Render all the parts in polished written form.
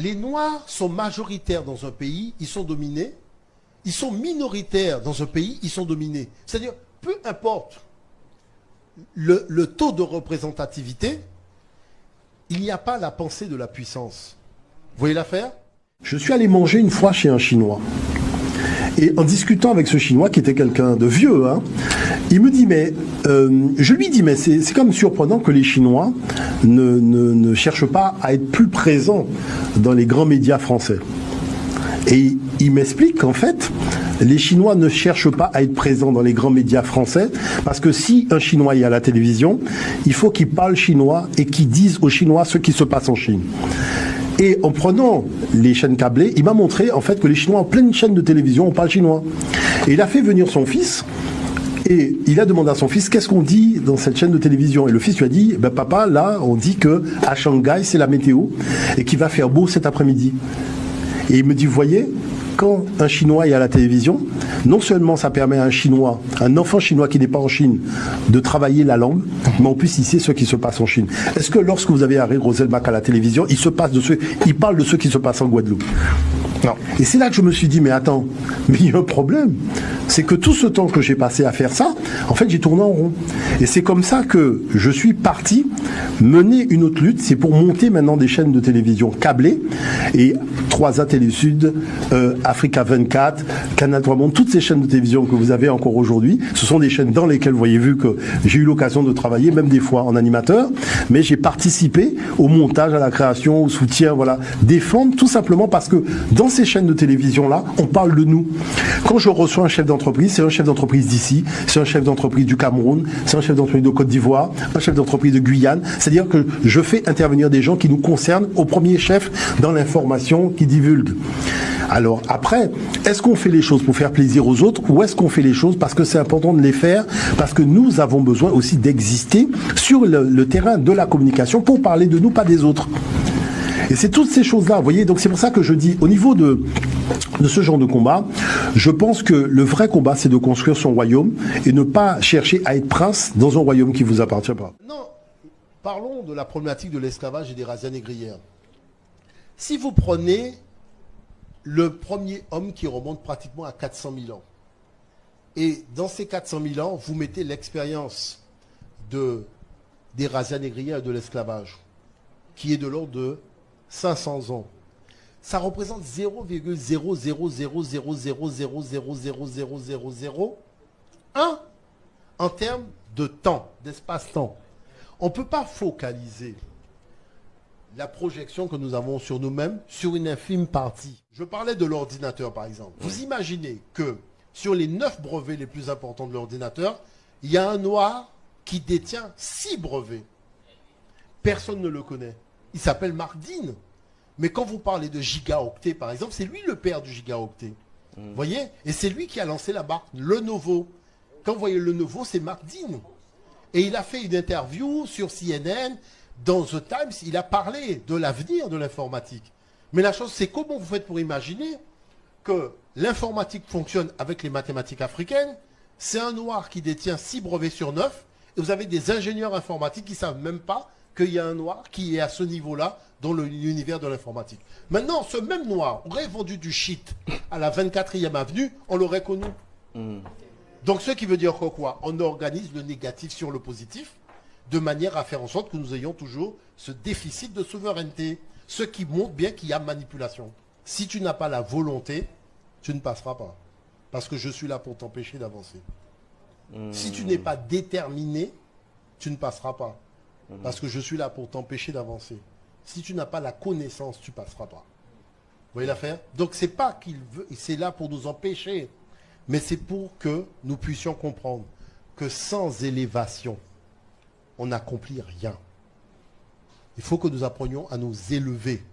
Les Noirs sont majoritaires dans un pays, ils sont dominés. Ils sont minoritaires dans un pays, ils sont dominés. C'est-à-dire, peu importe le taux de représentativité, il n'y a pas la pensée de la puissance. Vous voyez l'affaire? Je suis allé manger une fois chez un Chinois. Et en discutant avec ce Chinois, qui était quelqu'un de vieux, hein, il me dit, je lui dis, mais c'est quand même surprenant que les Chinois ne cherchent pas à être plus présents dans les grands médias français. Et il m'explique qu'en fait, les Chinois ne cherchent pas à être présents dans les grands médias français, parce que si un Chinois est à la télévision, il faut qu'il parle chinois et qu'il dise aux Chinois ce qui se passe en Chine. Et en prenant les chaînes câblées, il m'a montré en fait que les Chinois ont plein de chaînes de télévision, on parle chinois. Et il a fait venir son fils, et il a demandé à son fils, qu'est-ce qu'on dit dans cette chaîne de télévision? Et le fils lui a dit, papa, là, on dit que à Shanghai, c'est la météo, et qu'il va faire beau cet après-midi. Et il me dit, vous voyez, quand un Chinois est à la télévision, non seulement ça permet à un Chinois, un enfant chinois qui n'est pas en Chine, de travailler la langue, mais en plus il sait ce qui se passe en Chine. Est-ce que lorsque vous avez Harry Roselmack à la télévision, il parle de ce qui se passe en Guadeloupe? Non. Et c'est là que je me suis dit, mais attends, mais il y a un problème. C'est que tout ce temps que j'ai passé à faire ça, en fait, j'ai tourné en rond. Et c'est comme ça que je suis parti mener une autre lutte. C'est pour monter maintenant des chaînes de télévision câblées. Et 3A Télé-Sud, Africa 24, Canal 3 Monde, toutes ces chaînes de télévision que vous avez encore aujourd'hui, ce sont des chaînes dans lesquelles vous voyez vu que j'ai eu l'occasion de travailler, même des fois en animateur, mais j'ai participé au montage, à la création, au soutien, voilà, défendre tout simplement parce que dans ces chaînes de télévision-là, on parle de nous. Quand je reçois un chef d'entreprise, c'est un chef d'entreprise d'ici, c'est un chef d'entreprise du Cameroun, c'est un chef d'entreprise de Côte d'Ivoire, un chef d'entreprise de Guyane. C'est-à-dire que je fais intervenir des gens qui nous concernent au premier chef dans l'information qui divulgue. Alors après, est-ce qu'on fait les choses pour faire plaisir aux autres ou est-ce qu'on fait les choses parce que c'est important de les faire, parce que nous avons besoin aussi d'exister sur le terrain de la communication pour parler de nous, pas des autres. Et c'est toutes ces choses-là, vous voyez, donc c'est pour ça que je dis, au niveau de ce genre de combat, je pense que le vrai combat, c'est de construire son royaume et ne pas chercher à être prince dans un royaume qui ne vous appartient pas. Non, parlons de la problématique de l'esclavage et des razzias négrières. Si vous prenez le premier homme qui remonte pratiquement à 400 000 ans, et dans ces 400 000 ans, vous mettez l'expérience des razzias négrières et de l'esclavage, qui est de l'ordre de 500 ans. Ça représente 0,0000000000001 en termes de temps, d'espace-temps. On ne peut pas focaliser la projection que nous avons sur nous-mêmes sur une infime partie. Je parlais de l'ordinateur, par exemple. Vous imaginez que sur les 9 brevets les plus importants de l'ordinateur, il y a un noir qui détient 6 brevets. Personne ne le connaît. Il s'appelle Mark Dean. Mais quand vous parlez de gigaoctet, par exemple, c'est lui le père du gigaoctet. Vous voyez? Et c'est lui qui a lancé la marque Lenovo. Quand vous voyez Lenovo, c'est Mark Dean. Et il a fait une interview sur CNN, dans The Times, il a parlé de l'avenir de l'informatique. Mais la chose, c'est comment vous faites pour imaginer que l'informatique fonctionne avec les mathématiques africaines. C'est un noir qui détient 6 brevets sur 9. Et vous avez des ingénieurs informatiques qui ne savent même pas qu'il y a un noir qui est à ce niveau-là dans l'univers de l'informatique. Maintenant, ce même noir aurait vendu du shit à la 24e avenue, on l'aurait connu. Donc, ce qui veut dire que quoi? On organise le négatif sur le positif de manière à faire en sorte que nous ayons toujours ce déficit de souveraineté. Ce qui montre bien qu'il y a manipulation. Si tu n'as pas la volonté, tu ne passeras pas. Parce que je suis là pour t'empêcher d'avancer. Si tu n'es pas déterminé, tu ne passeras pas. Parce que je suis là pour t'empêcher d'avancer. Si tu n'as pas la connaissance, tu ne passeras pas. Vous voyez l'affaire? Donc c'est pas qu'il veut, c'est là pour nous empêcher. Mais c'est pour que nous puissions comprendre que sans élévation, on n'accomplit rien. Il faut que nous apprenions à nous élever.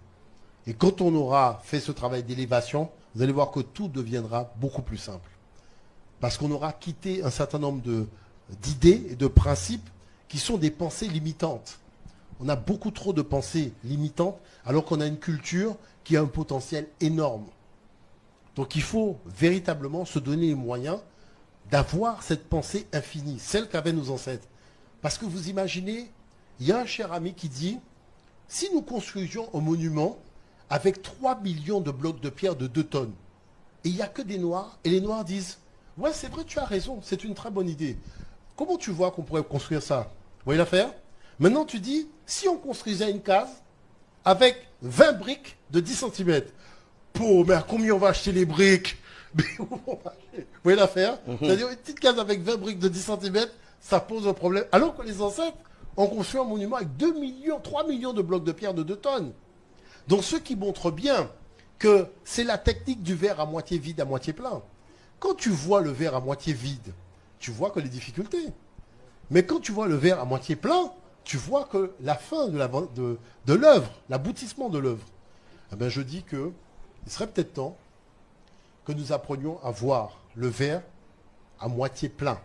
Et quand on aura fait ce travail d'élévation, vous allez voir que tout deviendra beaucoup plus simple. Parce qu'on aura quitté un certain nombre d'idées et de principes qui sont des pensées limitantes. On a beaucoup trop de pensées limitantes alors qu'on a une culture qui a un potentiel énorme. Donc il faut véritablement se donner les moyens d'avoir cette pensée infinie, celle qu'avaient nos ancêtres. Parce que vous imaginez, il y a un cher ami qui dit, si nous construisions un monument avec 3 millions de blocs de pierre de 2 tonnes. Et il n'y a que des Noirs. Et les Noirs disent, ouais, c'est vrai, tu as raison, c'est une très bonne idée. Comment tu vois qu'on pourrait construire ça? Vous voyez l'affaire? Maintenant, tu dis, si on construisait une case avec 20 briques de 10 cm, mais à combien on va acheter les briques? Vous voyez l'affaire? C'est-à-dire une petite case avec 20 briques de 10 cm, ça pose un problème. Alors que les ancêtres ont construit un monument avec 2 millions, 3 millions de blocs de pierre de 2 tonnes. Donc ce qui montre bien que c'est la technique du verre à moitié vide, à moitié plein. Quand tu vois le verre à moitié vide, tu vois que les difficultés. Mais quand tu vois le verre à moitié plein, tu vois que la fin de l'œuvre, l'aboutissement de l'œuvre. Eh bien, je dis que il serait peut-être temps que nous apprenions à voir le verre à moitié plein.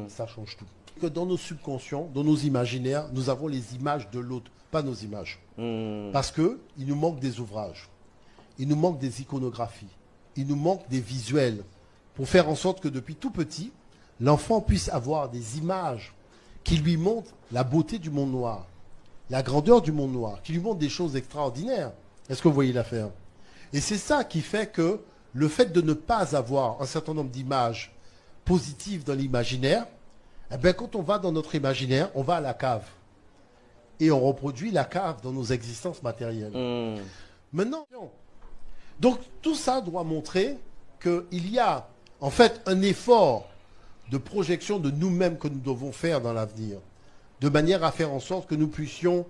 Ça change tout. Que dans nos subconscients, dans nos imaginaires, nous avons les images de l'autre, pas nos images. Parce qu'il nous manque des ouvrages, il nous manque des iconographies, il nous manque des visuels pour faire en sorte que depuis tout petit, l'enfant puisse avoir des images qui lui montrent la beauté du monde noir, la grandeur du monde noir, qui lui montrent des choses extraordinaires. Est-ce que vous voyez l'affaire? Et c'est ça qui fait que le fait de ne pas avoir un certain nombre d'images positives dans l'imaginaire, eh bien, quand on va dans notre imaginaire, on va à la cave. Et on reproduit la cave dans nos existences matérielles. Maintenant, donc tout ça doit montrer qu'il y a en fait un effort de projection de nous-mêmes que nous devons faire dans l'avenir, de manière à faire en sorte que nous puissions,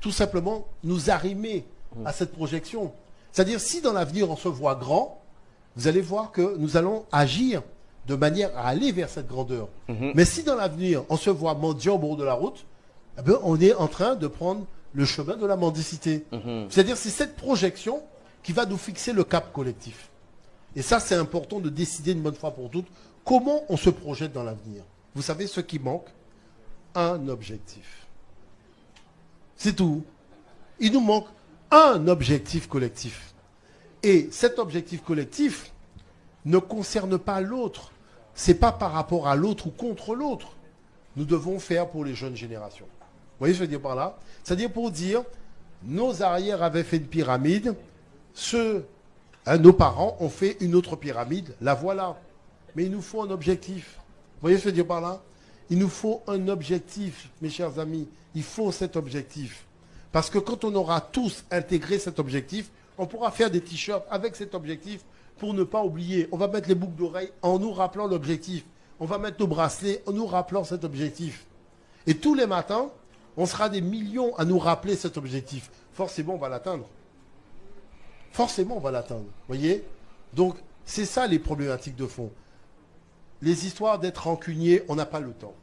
tout simplement, nous arrimer à cette projection. C'est-à-dire, si dans l'avenir on se voit grand, vous allez voir que nous allons agir de manière à aller vers cette grandeur. Mais si dans l'avenir on se voit mendiant au bord de la route, eh bien, on est en train de prendre le chemin de la mendicité. C'est-à-dire, c'est cette projection qui va nous fixer le cap collectif. Et ça, c'est important de décider une bonne fois pour toutes comment on se projette dans l'avenir. Vous savez ce qui manque? Un objectif. C'est tout. Il nous manque un objectif collectif. Et cet objectif collectif ne concerne pas l'autre. Ce n'est pas par rapport à l'autre ou contre l'autre. Nous devons faire pour les jeunes générations. Vous voyez ce que je veux dire par là? C'est-à-dire pour dire, nos arrières avaient fait une pyramide, nos parents ont fait une autre pyramide, la voilà. Mais il nous faut un objectif. Vous voyez ce que je veux dire par là? Il nous faut un objectif, mes chers amis. Il faut cet objectif. Parce que quand on aura tous intégré cet objectif, on pourra faire des t-shirts avec cet objectif pour ne pas oublier. On va mettre les boucles d'oreilles en nous rappelant l'objectif. On va mettre nos bracelets en nous rappelant cet objectif. Et tous les matins, on sera des millions à nous rappeler cet objectif. Forcément, on va l'atteindre. Forcément, on va l'atteindre. Vous voyez? Donc, c'est ça les problématiques de fond. Les histoires d'être rancunier, on n'a pas le temps.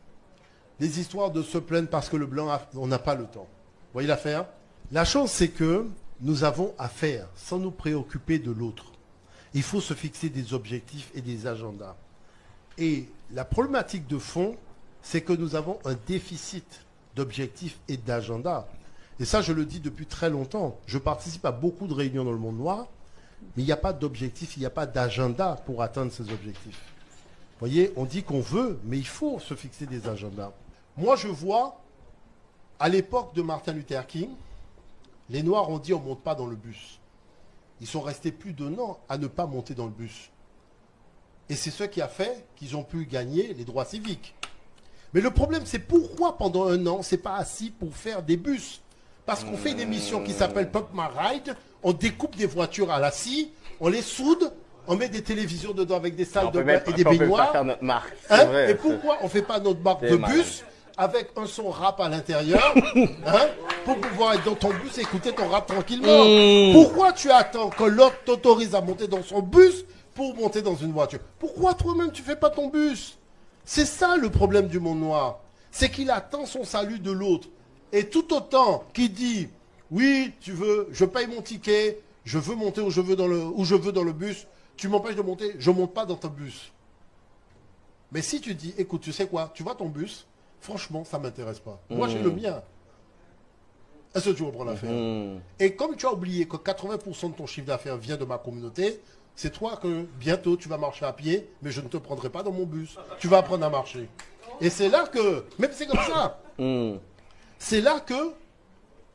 Les histoires de se plaindre parce que le blanc, on n'a pas le temps. Vous voyez l'affaire? La chose, c'est que nous avons à faire sans nous préoccuper de l'autre. Il faut se fixer des objectifs et des agendas. Et la problématique de fond, c'est que nous avons un déficit d'objectifs et d'agendas. Et ça, je le dis depuis très longtemps. Je participe à beaucoup de réunions dans le monde noir, mais il n'y a pas d'objectif, il n'y a pas d'agenda pour atteindre ces objectifs. Vous voyez, on dit qu'on veut, mais il faut se fixer des agendas. Moi, je vois, à l'époque de Martin Luther King, les Noirs ont dit on ne monte pas dans le bus. Ils sont restés plus d'1 an à ne pas monter dans le bus. Et c'est ce qui a fait qu'ils ont pu gagner les droits civiques. Mais le problème, c'est pourquoi pendant 1 an, c'est pas assis pour faire des bus. Parce qu'on fait une émission qui s'appelle Pump My Ride, on découpe des voitures à la scie, on les soude, on met des télévisions dedans avec des salles de bain et des baignoires. Faire notre marque. Hein? Vrai, Et pourquoi on ne fait pas notre marque de bus avec un son rap à l'intérieur, hein, pour pouvoir être dans ton bus et écouter ton rap tranquillement? Pourquoi tu attends que l'autre t'autorise à monter dans son bus pour monter dans une voiture? Pourquoi toi-même tu fais pas ton bus? C'est ça le problème du monde noir. C'est qu'il attend son salut de l'autre. Et tout autant qu'il dit, oui, je paye mon ticket, je veux monter où je veux dans le bus, tu m'empêches de monter, je ne monte pas dans ton bus. Mais si tu dis, écoute, tu sais quoi, tu vois ton bus, franchement, ça ne m'intéresse pas. Moi, j'ai le mien. Est-ce que tu reprends l'affaire? Et comme tu as oublié que 80% de ton chiffre d'affaires vient de ma communauté, c'est toi que bientôt tu vas marcher à pied, mais je ne te prendrai pas dans mon bus. Tu vas apprendre à marcher. Et c'est là que, même c'est comme ça, c'est là que,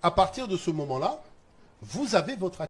à partir de ce moment-là, vous avez votre